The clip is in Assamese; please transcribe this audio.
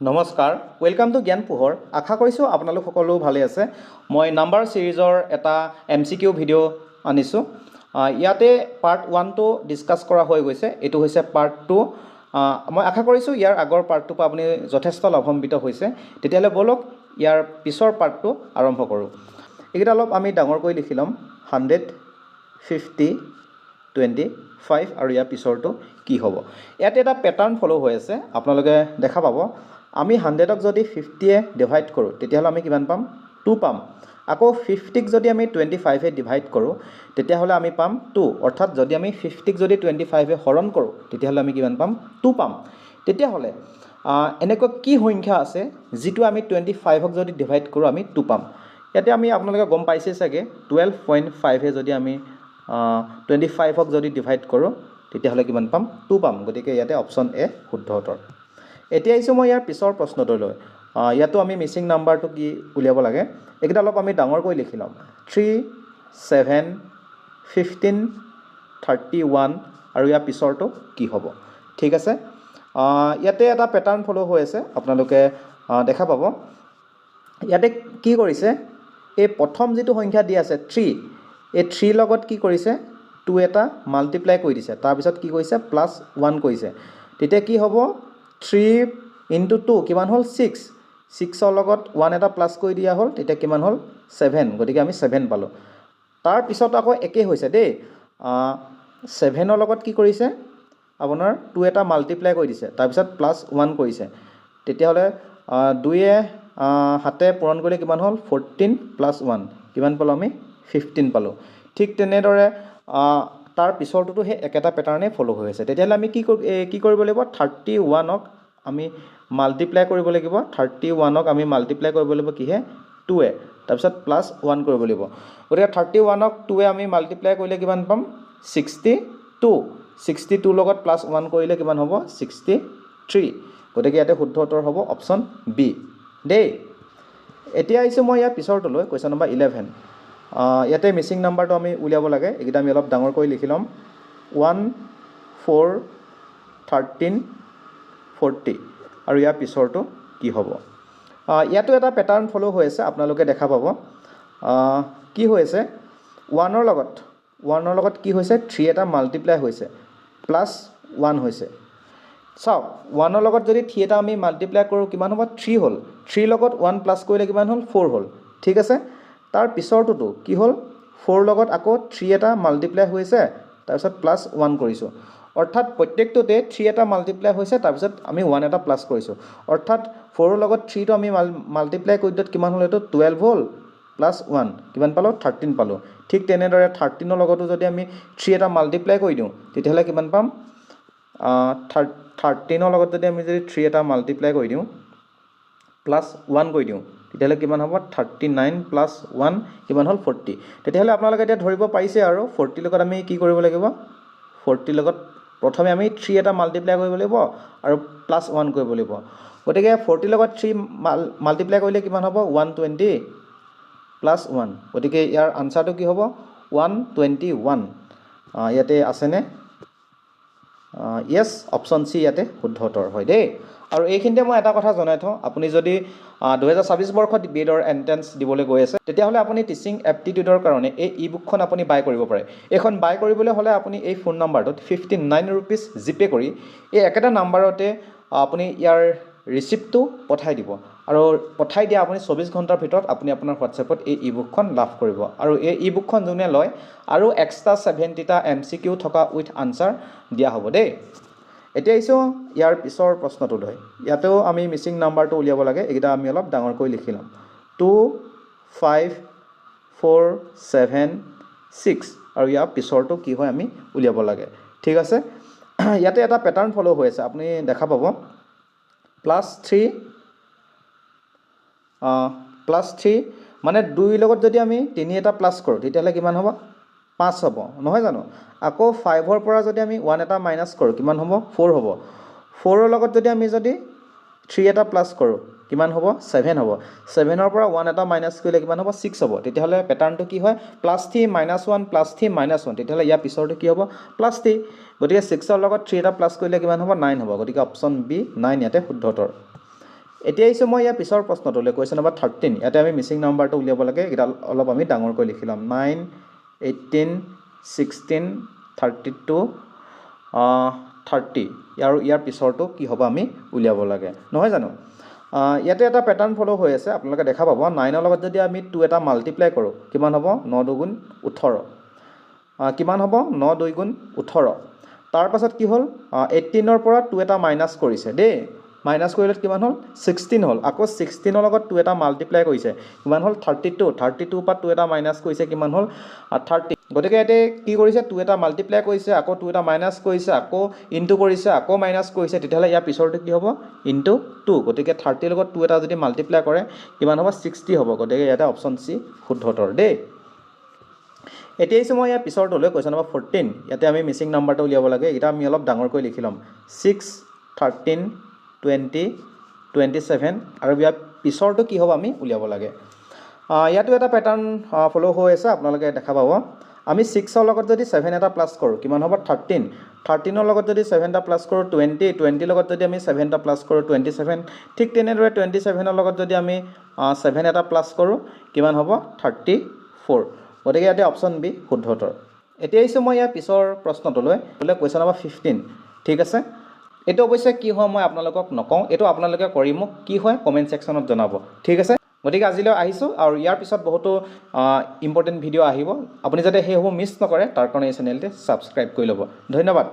নমস্কাৰ, ওয়েলকাম টু জ্ঞান পোহৰ। আশা কৰিছোঁ আপোনালোক সকলো ভালে আছে। মই নাম্বাৰ সিৰিজৰ এটা MCQ ভিডিঅ' আনিছোঁ। ইয়াতে পাৰ্ট 1টো ডিছকাছ কৰা হৈ গৈছে, এইটো হৈছে পাৰ্ট 2। মই আশা কৰিছোঁ ইয়াৰ আগৰ পাৰ্টটোৰ পৰা আপুনি যথেষ্ট লাভান্বিত হৈছে। তেতিয়াহ'লে বলক ইয়াৰ পিছৰ পাৰ্টটো আৰম্ভ কৰোঁ। এইকেইটা অলপ আমি ডাঙৰকৈ লিখি ল'ম। 100, 50, 25 আৰু ইয়াৰ পিছৰটো কি হ'ব। ইয়াতে এটা পেটাৰ্ণ ফ'ল' হৈ আছে, আপোনালোকে দেখা পাব। আমি 100ক যদি 50য়ে ডিভাইড কৰোঁ তেতিয়াহ'লে আমি কিমান পাম? 2 পাম। আকৌ 50ক যদি আমি 25য়ে ডিভাইড কৰোঁ তেতিয়াহ'লে আমি পাম 2। অৰ্থাৎ যদি আমি 50ক যদি 25য়ে হৰণ কৰোঁ তেতিয়াহ'লে আমি কিমান পাম? 2 পাম। তেতিয়াহ'লে এনেকুৱা কি সংখ্যা আছে যিটো আমি 25ক যদি ডিভাইড কৰোঁ আমি 2 পাম? ইয়াতে আমি আপোনালোকে গম পাইছে চাগে 12.5য়ে যদি আমি 25ক যদি ডিভাইড কৰোঁ তেতিয়াহ'লে কিমান পাম? 2 পাম। গতিকে ইয়াতে অপশ্যন এ শুদ্ধ উত্তৰ। এতিয়া আহিছোঁ মই ইয়াৰ পিছৰ প্ৰশ্নটোলৈ। ইয়াতো আমি মিচিং নাম্বাৰটো কি উলিয়াব লাগে। এইকেইটা অলপ আমি ডাঙৰকৈ লিখি ল'ম। 3, 7, 15, 31 আৰু ইয়াৰ পিছৰটো কি হ'ব? ঠিক আছে। ইয়াতে এটা পেটাৰ্ণ ফ'ল' হৈ আছে, আপোনালোকে দেখা পাব। ইয়াতে কি কৰিছে, এই প্ৰথম যিটো সংখ্যা দি আছে 3, এই 3 লগত কি কৰিছে? 2 এটা মাল্টিপ্লাই কৰি দিছে, তাৰপিছত কি কৰিছে? +1 কৰিছে। তেতিয়া কি হ'ব? 3 × 2 কিমান হ'ল? 6। 6ৰ লগত 1 এটা প্লাছ কৰি দিয়া হ'ল, তেতিয়া কিমান হ'ল? 7। গতিকে আমি 7 পালোঁ। তাৰপিছত আকৌ একেই হৈছে দেই। 7ৰ লগত কি কৰিছে? আপোনাৰ 2 এটা মাল্টিপ্লাই কৰি দিছে, তাৰপিছত +1 কৰিছে। তেতিয়াহ'লে 2য়ে 7 পূৰণ কৰিলে কিমান হ'ল? 14 + 1 কিমান পালোঁ আমি? 15 পালোঁ। ঠিক তেনেদৰে তাৰ পিছৰটোতো সেই একেটা পেটাৰ্ণে ফ'ল' হৈ আছে। তেতিয়াহ'লে আমি কি কৰিব লাগিব? 31ক আমি মাল্টিপ্লাই কৰিব লাগিব। 31ক আমি মাল্টিপ্লাই কৰিব লাগিব কিহে? 2য়ে। তাৰপিছত +1 কৰিব লাগিব। গতিকে 31ক 2য়ে আমি মাল্টিপ্লাই কৰিলে কিমান পাম? 62। 62ৰ লগত +1 কৰিলে কিমান হ'ব? 63। গতিকে ইয়াতে শুদ্ধ উত্তৰ হ'ব অপশ্যন বি দেই। এতিয়া আহিছোঁ মই ইয়াৰ পিছৰটোলৈ, কুৱেশ্যন নম্বৰ 11। ইয়াতে মিচিং নাম্বাৰটো আমি উলিয়াব লাগে। এইকেইটা আমি অলপ ডাঙৰকৈ লিখি ল'ম। 1, 4, 13, 40 আৰু ইয়াৰ পিছৰটো কি হ'ব? ইয়াতো এটা পেটাৰ্ণ ফ'ল' হৈ আছে, আপোনালোকে দেখা পাব। কি হৈ আছে? 1ৰ লগত কি হৈছে? 3 এটা মাল্টিপ্লাই হৈছে, +1 হৈছে। চাওক, 1ৰ লগত যদি 3 এটা আমি মাল্টিপ্লাই কৰোঁ কিমান হ'ব? 3 হ'ল। 3 লগত 1 প্লাছ কৰিলে কিমান হ'ল? 4 হ'ল। ঠিক আছে। তাৰ পিছৰটোতো কি হ'ল? 4 লগত আকৌ 3 এটা মাল্টিপ্লাই হৈছে, তাৰপিছত +1 কৰিছোঁ। অৰ্থাৎ প্ৰত্যেকটোতে 3 এটা মাল্টিপ্লাই হৈছে, তাৰপিছত আমি 1 এটা প্লাছ কৰিছোঁ। অৰ্থাৎ 4ৰ লগত 3টো আমি মাল্টিপ্লাই কৰি দিয়াত কিমান হ'ল? এইটো 12 হ'ল +1 কিমান পালোঁ? 13 পালোঁ। ঠিক তেনেদৰে 13ৰ লগতো যদি আমি 3 এটা মাল্টিপ্লাই কৰি দিওঁ তেতিয়াহ'লে কিমান পাম? 13ৰ লগত যদি আমি 3 এটা মাল্টিপ্লাই কৰি দিওঁ, +1 কৰি দিওঁ, তেতিয়াহ'লে কিমান হ'ব? 39 + 1 কিমান হ'ল? 40। তেতিয়াহ'লে আপোনালোকে এতিয়া ধৰিব পাৰিছে আৰু 40 লগত আমি কি কৰিব লাগিব? 40 লগত প্ৰথমে আমি 3 এটা মাল্টিপ্লাই কৰিব লাগিব আৰু +1 কৰিব লাগিব। গতিকে 40 লগত 3 মাল্টিপ্লাই কৰিলে কিমান হ'ব? 120 + 1। গতিকে ইয়াৰ আনচাৰটো কি হ'ব? 121। ইয়াতে আছেনে? য়েছ, অপশ্যন চি ইয়াতে শুদ্ধ উত্তৰ হয় দেই। আৰু এইখিনিতে মই এটা কথা জনাই থওঁ, আপুনি যদি 2026 বৰ্ষত বিএডৰ এণ্ট্ৰেঞ্চ দিবলৈ গৈ আছে তেতিয়াহ'লে আপুনি টিচিং এপ্টিটিউডৰ কাৰণে এই ই-বুকখন আপুনি বাই কৰিব পাৰে। এইখন বাই কৰিবলৈ হ'লে আপুনি এই ফোন নাম্বাৰটোত 59 ৰুপিজ জিপে' কৰি এই একেটা নাম্বাৰতে আপুনি ইয়াৰ ৰিচিপ্টটো পঠাই দিব। আৰু পঠাই দিয়া আপুনি 24 ঘণ্টাৰ ভিতৰত আপুনি আপোনাৰ হোৱাটছএপত এই ই-বুকখন লাভ কৰিব। আৰু এই ই-বুকখন যোনে লয় আৰু এক্সট্ৰা 70টা MCQ থকা উইথ আনচাৰ দিয়া হ'ব দেই। এতিয়া আহিছোঁ ইয়াৰ পিছৰ প্ৰশ্নটোলৈ। ইয়াতেও আমি মিচিং নাম্বাৰটো উলিয়াব লাগে। এইকেইটা আমি অলপ ডাঙৰকৈ লিখি ল'ম। 2, 5, 4, 7, 6 আৰু ইয়াৰ পিছৰটো কি হয় আমি উলিয়াব লাগে। ঠিক আছে। ইয়াতে এটা পেটাৰ্ণ ফ'ল' হৈ আছে, আপুনি দেখা পাব। +3 মানে 2ৰ লগত যদি আমি 3 এটা প্লাছ কৰোঁ তেতিয়াহ'লে কিমান হ'ব? 5 হ'ব, নহয় জানো? আকৌ 5ৰ পৰা যদি আমি 1 এটা মাইনাছ কৰোঁ কিমান হ'ব? 4 হ'ব। 4ৰ লগত যদি আমি 3 এটা প্লাছ কৰোঁ কিমান হ'ব? 7 হ'ব। 7ৰ পৰা 1 এটা মাইনাছ কৰিলে কিমান হ'ব? 6 হ'ব। তেতিয়াহ'লে পেটাৰ্ণটো কি হয়? +3 - 1 +3 - 1। তেতিয়াহ'লে ইয়াৰ পিছৰটো কি হ'ব? +3। গতিকে 6ৰ লগত 3 এটা প্লাছ কৰিলে কিমান হ'ব? 9 হ'ব। গতিকে অপশ্যন বি 9 ইয়াতে শুদ্ধ উত্তৰ। এতিয়া আহিছোঁ মই ইয়াৰ পিছৰ প্ৰশ্নটোলৈ কুৱেশ্যন নম্বৰ 13 ইয়াতে আমি মিচিং নাম্বাৰটো উলিয়াব লাগে এইকেইটা অলপ আমি ডাঙৰকৈ লিখি ল'ম 9 18 16 32 30 আৰু ইয়াৰ পিছৰটো কি হ'ব আমি উলিয়াব লাগে নহয় জানো ইয়াতে এটা পেটাৰ্ণ ফলো হৈ আছে আপোনালোকে দেখা পাব 9 ৰ লগত যদি আমি 2 এটা মাল্টিপ্লাই কৰোঁ কিমান হ'ব 9 2 গুণ 18 কিমান হ'ব 9 2 গুণ 18 তাৰ পাছত কি হ'ল 18 ৰ পৰা 2 এটা মাইনাছ কৰিছে দেই মাইনাছ কৰিলে কিমান হ'ল 16 হ'ল আকৌ 16 ৰ লগত 2 এটা মাল্টিপ্লাই কৰিছে কিমান হ'ল 32 32 পৰা 2 এটা মাইনাছ কৰিছে কিমান হ'ল 30 গতিকে ইয়াতে কি কৰিছে 2 এটা মাল্টিপ্লাই কৰিছে আকৌ 2 এটা মাইনাছ কৰিছে আকৌ ইনটু কৰিছে আকৌ মাইনাছ কৰিছে তেতিয়াহ'লে ইয়াৰ পিছৰটো কি হ'ব ইনটু 2 গতিকে 30 লগত 2 এটা যদি মাল্টিপ্লাই কৰে কিমান হ'ব 60 হ'ব গতিকে ইয়াতে অপশ্যন চি শুদ্ধ উত্তৰ দেই এতিয়া আহিছোঁ মই ইয়াৰ পিছৰটোলৈ কুৱেশ্যন নম্বৰ 14 ইয়াতে আমি মিচিং নাম্বাৰটো উলিয়াব লাগে এটা আমি অলপ ডাঙৰকৈ লিখি ল'ম 6 13 20 27 আৰু ইয়াৰ পিছৰটো কি হ'ব আমি উলিয়াব লাগে ইয়াতো এটা পেটাৰ্ণ ফলো হৈ আছে আপোনালোকে দেখা পাব আমি 6 ৰ লগত যদি 7 এটা প্লাছ কৰোঁ কিমান হ'ব 13 13 ৰ লগত যদি 7 এটা প্লাছ কৰোঁ 20 20 ৰ লগত যদি আমি 7 এটা প্লাছ কৰোঁ 27 ঠিক তেনেদৰে 27 ৰ লগত যদি আমি 7 এটা প্লাছ কৰোঁ কিমান হ'ব 34 গতিকে ইয়াতে অপশ্যন বি শুদ্ধ উত্তৰ এতিয়া আহিছোঁ মই ইয়াৰ পিছৰ প্ৰশ্নটোলৈ বোলে কুৱেশ্যন নম্বৰ 15 ঠিক আছে এইটো অৱশ্যে কি হয় মই আপোনালোকক নকওঁ এইটো আপোনালোকে কৰি মোক কি হয় কমেণ্ট ছেকশ্যনত জনাব ঠিক আছে গতিকে আজিলৈ আহিছোঁ আৰু ইয়াৰ পিছত বহুতো ইম্পৰ্টেণ্ট ভিডিঅ' আহিব আপুনি যাতে সেইসমূহ মিছ নকৰে তাৰ কাৰণে এই চেনেলটো ছাবস্ক্ৰাইব কৰি ল'ব ধন্যবাদ